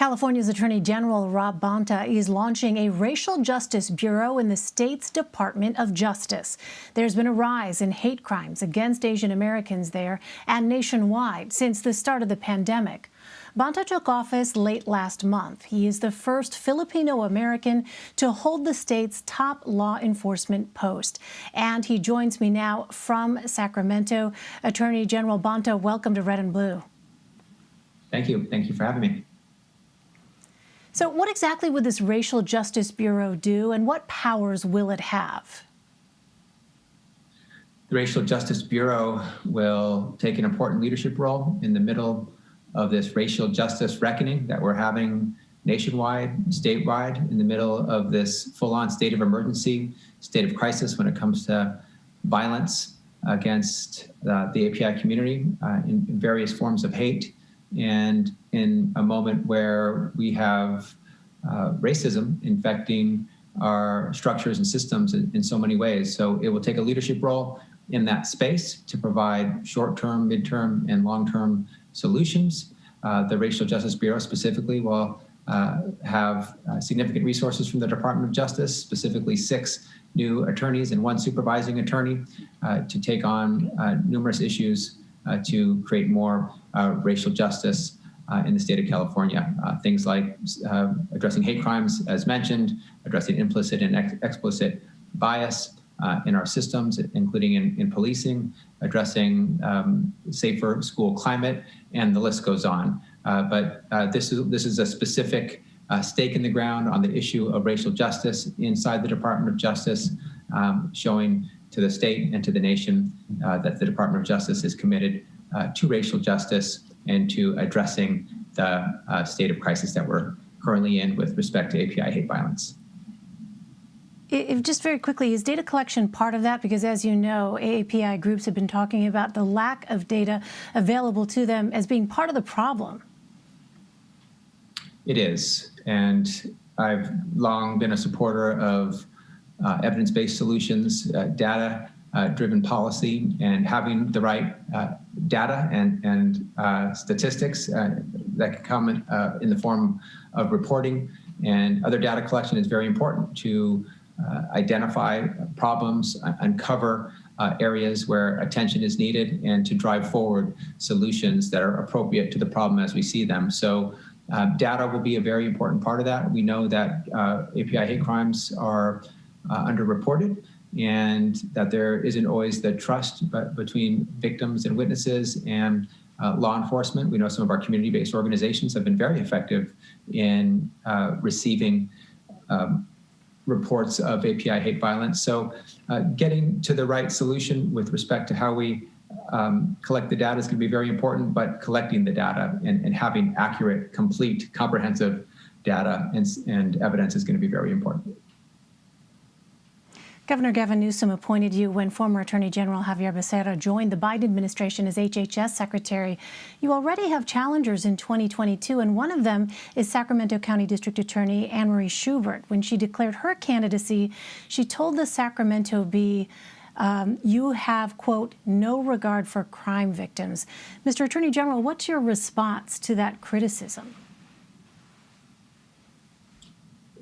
California's Attorney General Rob Bonta is launching a racial justice bureau in the state's Department of Justice. There's been a rise in hate crimes against Asian Americans there and nationwide since the start of the pandemic. Bonta took office late last month. He is the first Filipino American to hold the state's top law enforcement post. And he joins me now from Sacramento. Attorney General Bonta, welcome to Red and Blue. Thank you. Thank you for having me. So what exactly would this Racial Justice Bureau do, and what powers will it have? The Racial Justice Bureau will take an important leadership role in the middle of this racial justice reckoning that we're having nationwide, statewide, in the middle of this full-on state of emergency, state of crisis when it comes to violence against the API community in various forms of hate. And in a moment where we have racism infecting our structures and systems in so many ways. So it will take a leadership role in that space to provide short-term, mid-term, and long-term solutions. The Racial Justice Bureau specifically will have significant resources from the Department of Justice, specifically 6 new attorneys and 1 supervising attorney to take on numerous issues to create more racial justice in the state of California. Things like addressing hate crimes, as mentioned, addressing implicit and explicit bias in our systems, including in policing, addressing safer school climate, and the list goes on. But this is a specific stake in the ground on the issue of racial justice inside the Department of Justice, showing to the state and to the nation that the Department of Justice is committed to racial justice and to addressing the state of crisis that we're currently in with respect to API hate violence. Just very quickly, is data collection part of that? Because as you know, AAPI groups have been talking about the lack of data available to them as being part of the problem. It is, and I've long been a supporter of evidence-based solutions, data-driven policy, and having the right data and statistics that can come in the form of reporting and other data collection is very important to identify problems, uncover areas where attention is needed, and to drive forward solutions that are appropriate to the problem as we see them. So data will be a very important part of that. We know that API hate crimes are underreported, and that there isn't always the trust between victims and witnesses and law enforcement. We know some of our community-based organizations have been very effective in receiving reports of API hate violence. So getting to the right solution with respect to how we collect the data is going to be very important, but collecting the data and having accurate, complete, comprehensive data and evidence is going to be very important. Governor Gavin Newsom appointed you when former Attorney General Javier Becerra joined the Biden administration as HHS Secretary. You already have challengers in 2022, and one of them is Sacramento County District Attorney Anne Marie Schubert. When she declared her candidacy, she told the Sacramento Bee, you have, quote, no regard for crime victims. Mr. Attorney General, what's your response to that criticism?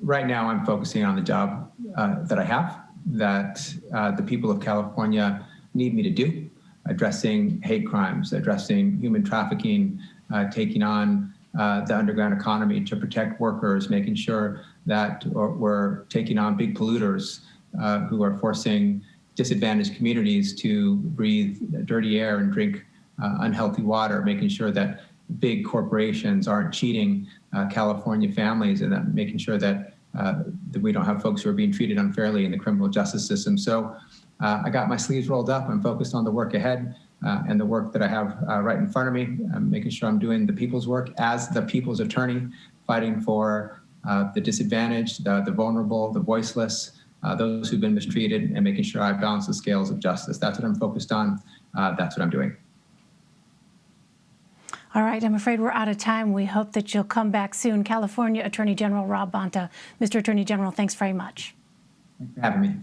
Right now, I'm focusing on the job that I have, that the people of California need me to do, addressing hate crimes, addressing human trafficking, taking on the underground economy to protect workers, making sure that we're taking on big polluters who are forcing disadvantaged communities to breathe dirty air and drink unhealthy water, making sure that big corporations aren't cheating California families, and then making sure that we don't have folks who are being treated unfairly in the criminal justice system. So I got my sleeves rolled up. I'm focused on the work ahead and the work that I have right in front of me. I'm making sure I'm doing the people's work as the people's attorney, fighting for the disadvantaged, the vulnerable, the voiceless, those who've been mistreated, and making sure I balance the scales of justice. That's what I'm focused on. That's what I'm doing. All right, I'm afraid we're out of time. We hope that you'll come back soon. California Attorney General Rob Bonta. Mr. Attorney General, thanks very much. Thanks for having me.